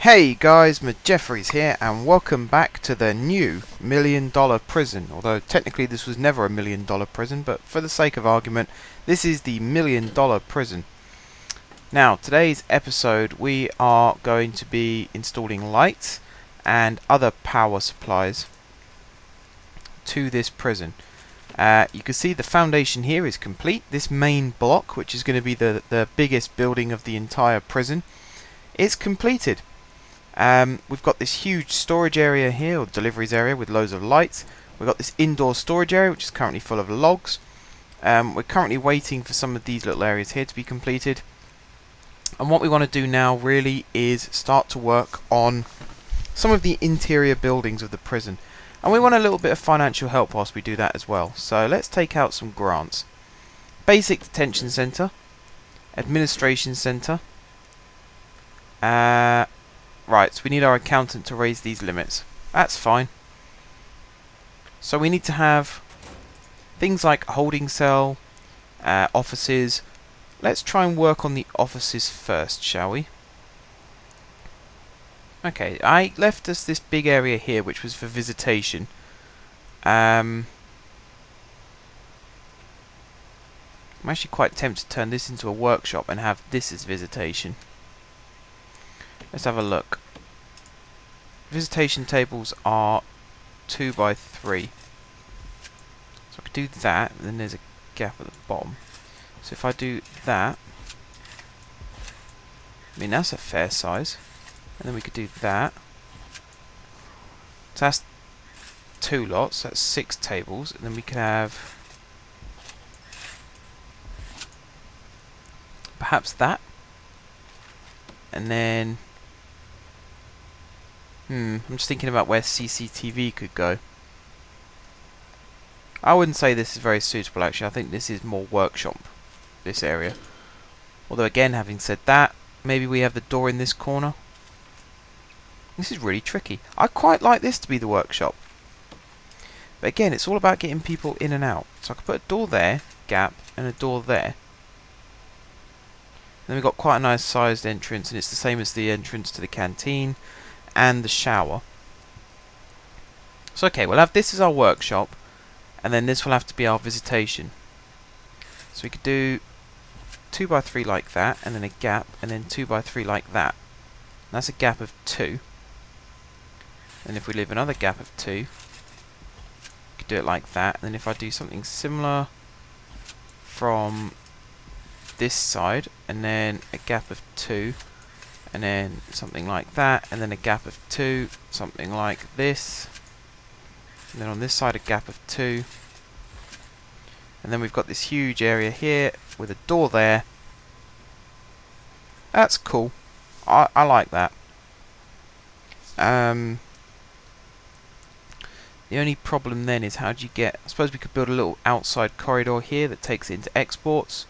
Hey guys, Jeffries here, and welcome back to the new $1,000,000 prison. Although technically this was never a $1,000,000 prison, but for the sake of argument, this is the $1,000,000 prison. Now, today's episode we are going to be installing lights and other power supplies to this prison. You can see the foundation here is complete. This main block, which is going to be the biggest building of the entire prison, is completed. We've got this huge storage area here, or deliveries area, with loads of lights. We've got this indoor storage area, which is currently full of logs. We're currently waiting for some of these little areas here to be completed. And what we want to do now really is start to work on some of the interior buildings of the prison. And we want a little bit of financial help whilst we do that as well. So let's take out some grants. Basic Detention Centre, Administration Centre. Right, so we need our accountant to raise these limits. That's fine. So we need to have things like holding cell, offices. Let's try and work on the offices first, shall we? Okay, I left us this big area here which was for visitation. I'm actually quite tempted to turn this into a workshop and have this as visitation. Let's have a look. Visitation tables are 2 by 3. So I could do that, and then there's a gap at the bottom. So if I do that, I mean that's a fair size. And then we could do that. So that's 2 lots, that's 6 tables, and then we could have perhaps that. And then I'm just thinking about where CCTV could go. I wouldn't say this is very suitable actually. I think this is more workshop, this area. Although again, having said that, maybe we have the door in this corner. This is really tricky. I quite like this to be the workshop. But again, it's all about getting people in and out. So I could put a door there, gap, and a door there. Then we've got quite a nice sized entrance, and it's the same as the entrance to the canteen and the shower. So okay, we'll have this as our workshop, and then this will have to be our visitation. So we could do 2 by 3 like that, and then a gap, and then 2 by 3 like that. And that's a gap of 2. And if we leave another gap of 2, we could do it like that. And then if I do something similar from this side, and then a gap of 2, and then something like that, and then a gap of 2, something like this, and then on this side a gap of 2, and then we've got this huge area here with a door there. That's cool. I like that. The only problem then is how do you get... I suppose we could build a little outside corridor here that takes it into exports.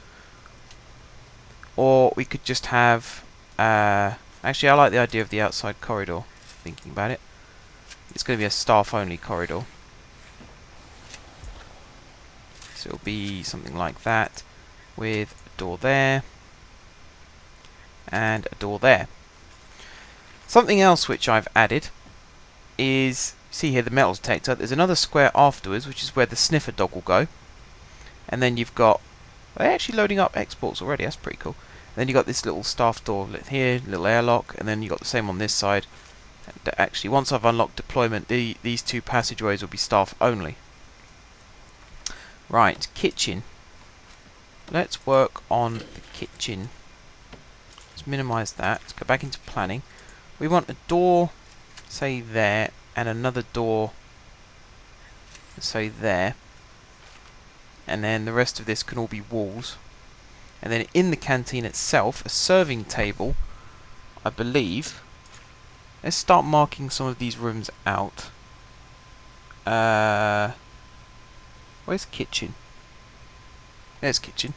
Or we could just have... actually, I like the idea of the outside corridor, thinking about it. It's going to be a staff-only corridor. So it'll be something like that, with a door there, and a door there. Something else which I've added is... see here the metal detector. There's another square afterwards, which is where the sniffer dog will go. And then you've got... they're actually loading up exports already, that's pretty cool. Then you got this little staff door here, little airlock, and then you got the same on this side. And actually, once I've unlocked deployment, these 2 passageways will be staff only. Right, kitchen. Let's work on the kitchen. Let's minimise that. Let's go back into planning. We want a door, say there, and another door, say there. And then the rest of this can all be walls. And then in the canteen itself, a serving table, I believe. Let's start marking some of these rooms out. Where's kitchen? There's kitchen.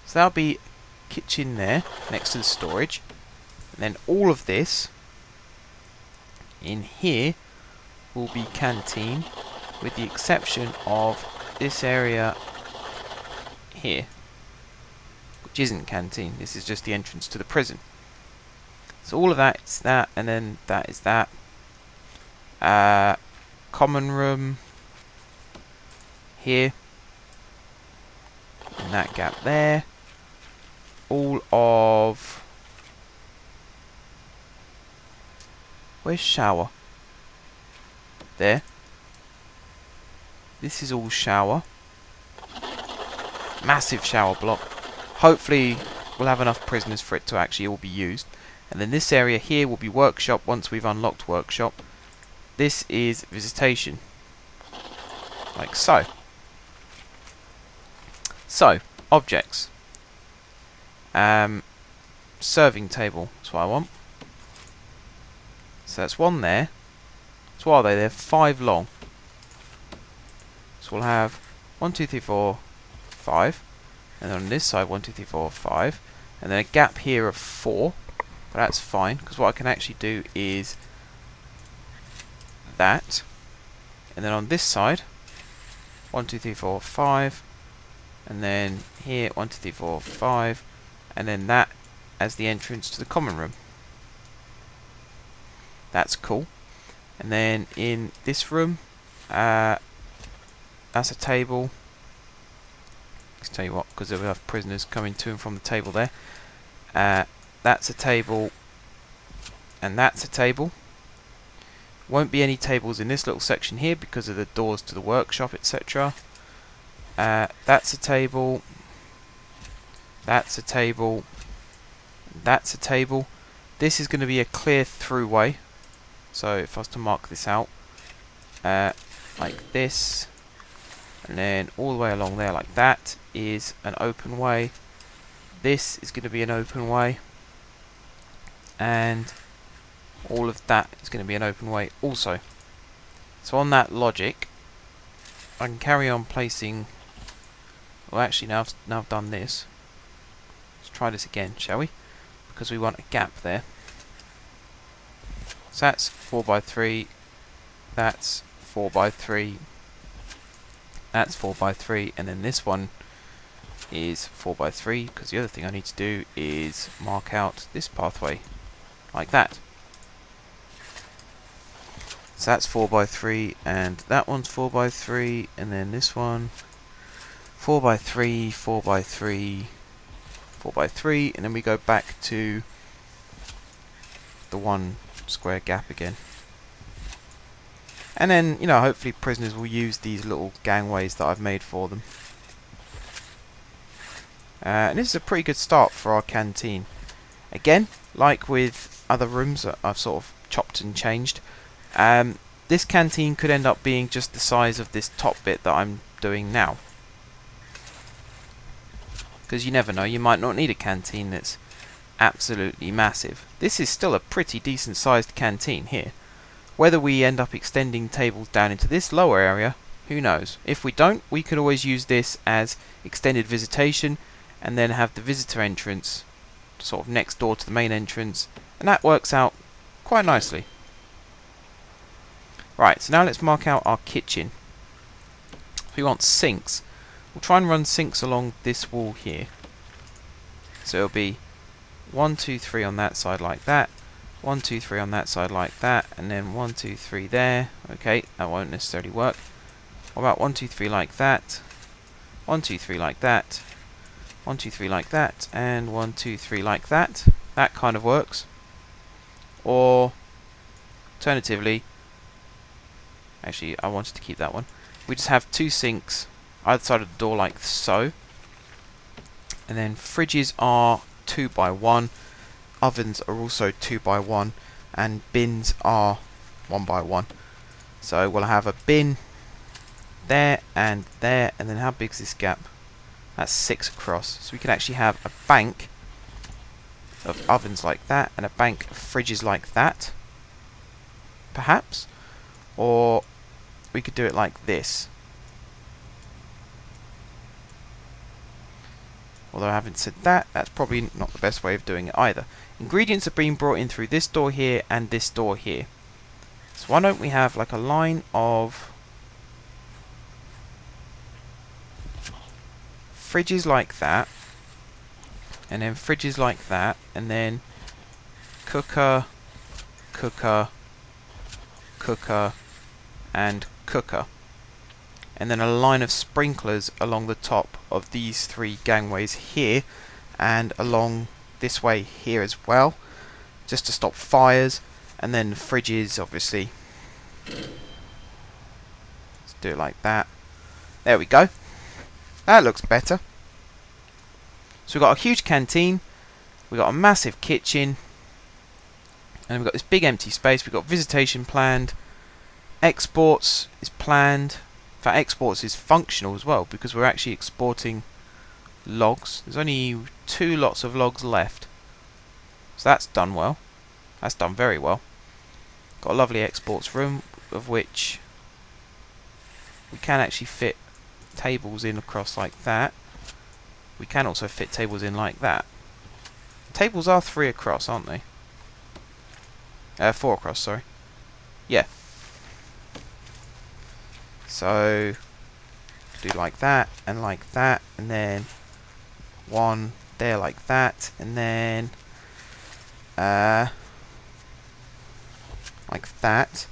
So that'll be kitchen there, next to the storage. And then all of this in here will be canteen, with the exception of this area here, which isn't canteen. This is just the entrance to the prison. So all of that is that, and then that is that. Common room here, and that gap there. All of... Where's shower? There. This is all shower. Massive shower block. Hopefully we'll have enough prisoners for it to actually all be used. And then this area here will be workshop once we've unlocked workshop. This is visitation. Like so. So, objects. Serving table. That's what I want. So that's one there. So what are they? They're 5 long. So we'll have 1, 2, 3, 4, 5. And then on this side, 1, 2, 3, 4, 5. And then a gap here of 4. But that's fine, because what I can actually do is that. And then on this side, 1, 2, 3, 4, 5. And then here, 1, 2, 3, 4, 5. And then that as the entrance to the common room. That's cool. And then in this room, that's a table. Let's tell you what, because we'll have prisoners coming to and from the table there. That's a table, and that's a table. Won't be any tables in this little section here because of the doors to the workshop, etc. That's a table. That's a table. That's a table. This is going to be a clear through way. So if I was to mark this out, like this, and then all the way along there like that is an open way. This is going to be an open way, and all of that is going to be an open way also. So on that logic, I can carry on placing... Well, actually, now I've done this. Let's try this again, shall we? Because we want a gap there. So that's 4 by 3. That's 4 by 3. That's 4 by 3, and then this one is 4 by 3. Because the other thing I need to do is mark out this pathway like that. So that's 4 by 3, and that one's 4 by 3, and then this one 4 by 3, 4 by 3, 4 by 3, and then we go back to the 1 square gap again. And then, you know, hopefully prisoners will use these little gangways that I've made for them. And this is a pretty good start for our canteen. Again, like with other rooms that I've sort of chopped and changed, this canteen could end up being just the size of this top bit that I'm doing now. Because you never know, you might not need a canteen that's absolutely massive. This is still a pretty decent sized canteen here. Whether we end up extending tables down into this lower area, who knows. If we don't, we could always use this as extended visitation and then have the visitor entrance sort of next door to the main entrance, and that works out quite nicely. Right, so now let's mark out our kitchen. We want sinks. We'll try and run sinks along this wall here. So it'll be 1, 2, 3 on that side like that, 1, 2, 3 on that side like that, and then 1, 2, 3 there. Okay, that won't necessarily work. What about 1, 2, 3 like that, 1, 2, 3 like that, 1, 2, 3 like that, and 1, 2, 3 like that. That kind of works. Or alternatively, actually I wanted to keep that one. We just have 2 sinks either side of the door like so. And then fridges are 2 by 1, ovens are also 2 by 1, and bins are 1 by 1. So we'll have a bin there, and then how big is this gap? That's 6 across. So we can actually have a bank of ovens like that, and a bank of fridges like that, perhaps. Or we could do it like this. Although I haven't said that, that's probably not the best way of doing it either. Ingredients are being brought in through this door here and this door here. So why don't we have like a line of fridges like that, and then fridges like that, and then cooker, cooker, cooker, and cooker. And then a line of sprinklers along the top of these 3 gangways here, and along this way here as well, just to stop fires. And then fridges, obviously. Let's do it like that. There we go. That looks better. So we've got a huge canteen, we've got a massive kitchen, and we've got this big empty space. We've got visitation planned, exports is planned. In fact, exports is functional as well, because we're actually exporting logs. There's only 2 lots of logs left, so that's done well. That's done very well. Got a lovely exports room, of which we can actually fit tables in across like that. We can also fit tables in like that. Tables are 3 across, aren't they? 4 across, sorry. Yeah. So do like that, and then 1 there like that, and then like that,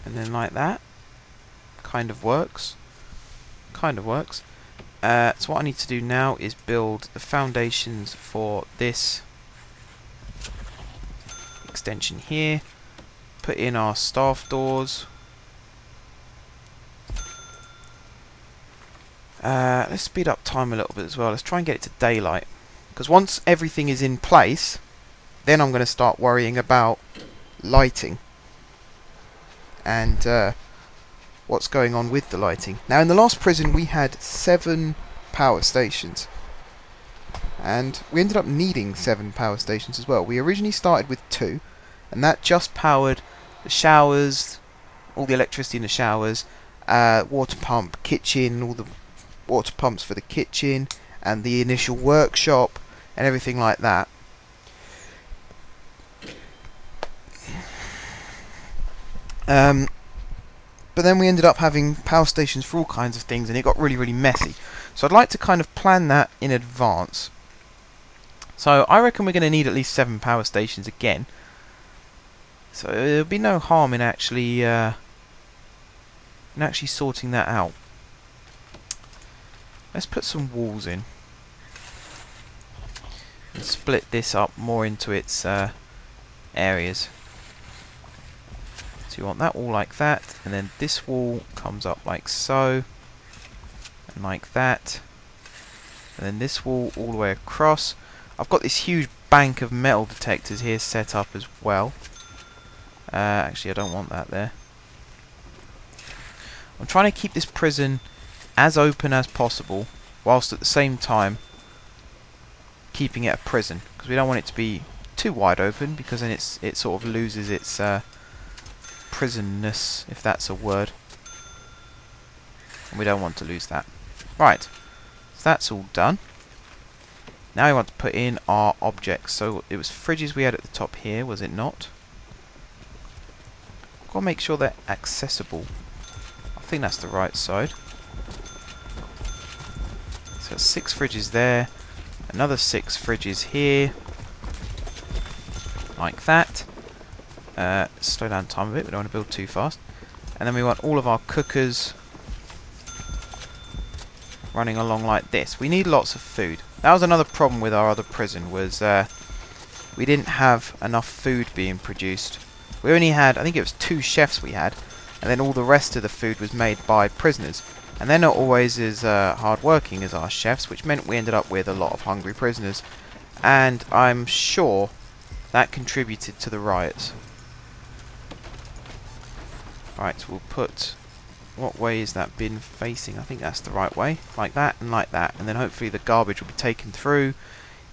and then like that. Kind of works. So what I need to do now is build the foundations for this extension here. Put in our staff doors. Let's speed up time a little bit as well. Let's try and get it to daylight, because once everything is in place, then I'm going to start worrying about lighting and what's going on with the lighting. Now, in the last prison we had 7 power stations, and we ended up needing 7 power stations as well. We originally started with 2, and that just powered the showers, all the electricity in the showers, water pump, kitchen, all the water pumps for the kitchen, and the initial workshop, and everything like that. But then we ended up having power stations for all kinds of things, and it got really, really messy. So I'd like to kind of plan that in advance. So I reckon we're going to need at least 7 power stations again. So there'll be no harm in actually sorting that out. Let's put some walls in and split this up more into its areas. So you want that wall like that, and then this wall comes up like so, and like that, and then this wall all the way across. I've got this huge bank of metal detectors here set up as well. Actually, I don't want that there. I'm trying to keep this prison as open as possible, whilst at the same time keeping it a prison, because we don't want it to be too wide open, because then it sort of loses its prisonness, if that's a word, and we don't want to lose that. Right, so that's all done. Now we want to put in our objects. So it was fridges we had at the top here, was it not? Got to make sure they're accessible. I think that's the right side. So 6 fridges there, another 6 fridges here, like that. Slow down time a bit, we don't want to build too fast. And then we want all of our cookers running along like this. We need lots of food. That was another problem with our other prison, was we didn't have enough food being produced. We only had, I think it was 2 chefs we had, and then all the rest of the food was made by prisoners. And they're not always as hard working as our chefs, which meant we ended up with a lot of hungry prisoners. And I'm sure that contributed to the riots. Right, so we'll put, what way is that bin facing? I think that's the right way. Like that and like that. And then hopefully the garbage will be taken through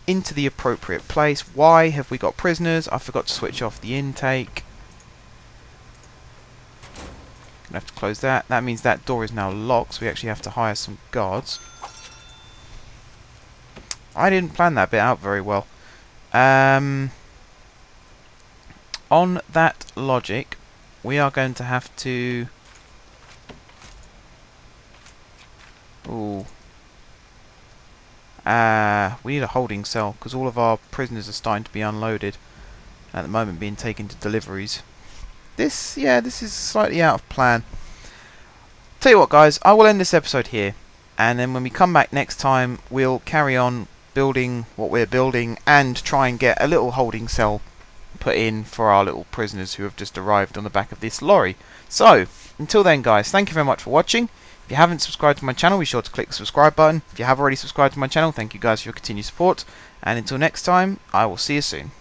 into the appropriate place. Why have we got prisoners? I forgot to switch off the intake. Gonna have to close that. That means that door is now locked, so we actually have to hire some guards. I didn't plan that bit out very well. On that logic, we are going to have to... Ooh. We need a holding cell because all of our prisoners are starting to be unloaded. At the moment being taken to deliveries. This is slightly out of plan. Tell you what guys, I will end this episode here, and then when we come back next time we'll carry on building what we're building and try and get a little holding cell put in for our little prisoners who have just arrived on the back of this lorry. So, until then guys, thank you very much for watching. If you haven't subscribed to my channel, be sure to click the subscribe button. If you have already subscribed to my channel, thank you guys for your continued support. And until next time, I will see you soon.